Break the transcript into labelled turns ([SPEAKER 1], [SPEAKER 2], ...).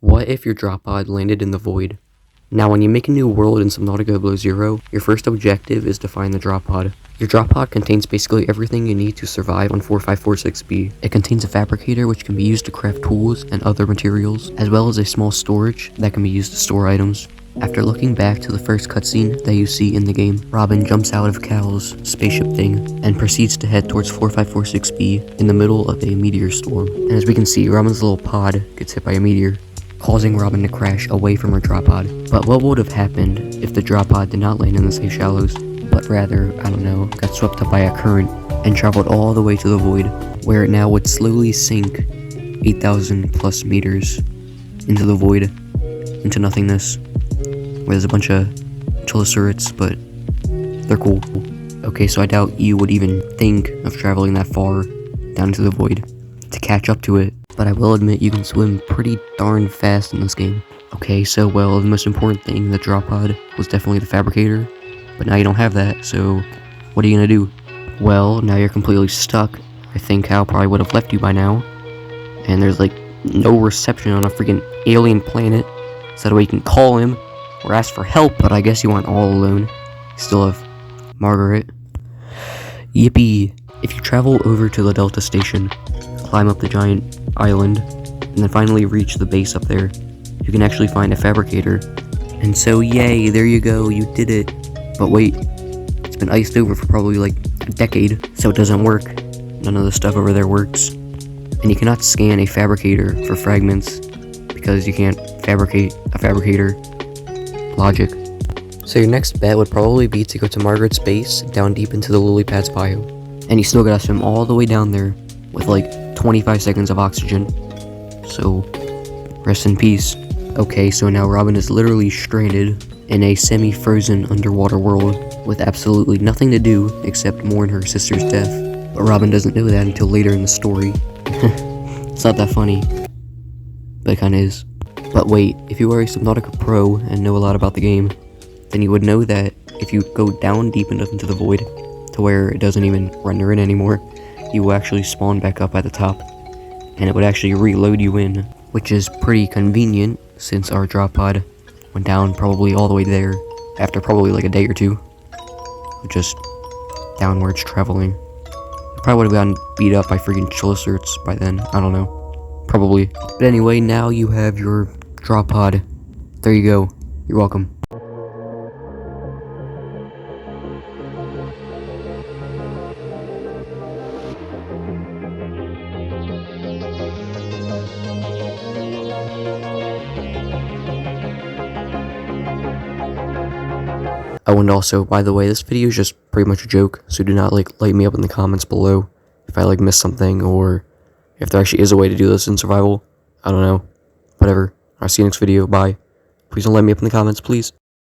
[SPEAKER 1] What if your drop pod landed in the void? Now, when you make a new world in Subnautica Below Zero, your first objective is to find the drop pod. Your drop pod contains basically everything you need to survive on 4546B. It contains a fabricator which can be used to craft tools and other materials, as well as a small storage that can be used to store items. After looking back to the first cutscene that you see in the game, Robin jumps out of Cal's spaceship thing and proceeds to head towards 4546B in the middle of a meteor storm. And as we can see, Robin's little pod gets hit by a meteor, causing Robin to crash away from her drop pod. But what would have happened if the drop pod did not land in the safe shallows, but rather, I don't know, got swept up by a current and traveled all the way to the void, where it now would slowly sink 8,000 plus meters into the void, into nothingness, where there's a bunch of chelicerates, but they're cool. Okay, so I doubt you would even think of traveling that far down into the void to catch up to it, but I will admit you can swim pretty darn fast in this game. Okay, so well, the most important thing, the drop pod, was definitely the fabricator, but now you don't have that, so what are you gonna do? Well, now you're completely stuck. I think Hal probably would have left you by now, and there's like no reception on a freaking alien planet, so that way you can call him or ask for help, but I guess you aren't all alone. You still have Margaret. Yippee! If you travel over to the Delta station, climb up the giant island, and then finally reach the base up there, you can actually find a fabricator. And so yay, there you go, you did it. But wait, it's been iced over for probably like a decade, so it doesn't work. None of the stuff over there works. And you cannot scan a fabricator for fragments, because you can't fabricate a fabricator. Logic. So your next bet would probably be to go to Margaret's base, down deep into the lily pads bio. And you still gotta swim all the way down there with like 25 seconds of oxygen. So, rest in peace. Okay, so now Robin is literally stranded in a semi-frozen underwater world with absolutely nothing to do except mourn her sister's death. But Robin doesn't know that until later in the story. It's not that funny, but it kinda is. But wait, if you are a Subnautica pro and know a lot about the game, then you would know that if you go down deep enough into the void to where it doesn't even render in anymore, you will actually spawn back up at the top, and it would actually reload you in, which is pretty convenient since our drop pod went down probably all the way there after probably like a day or two of just downwards traveling. It probably would have gotten beat up by freaking chelicerates by then, I don't know, probably. But anyway, now you have your drop pod. There you go, you're welcome. Oh, and also, by the way, this video is just pretty much a joke, so do not light me up in the comments below if I missed something, or if there actually is a way to do this in survival. I don't know. Whatever. I'll see you next video. Bye. Please don't light me up in the comments, please.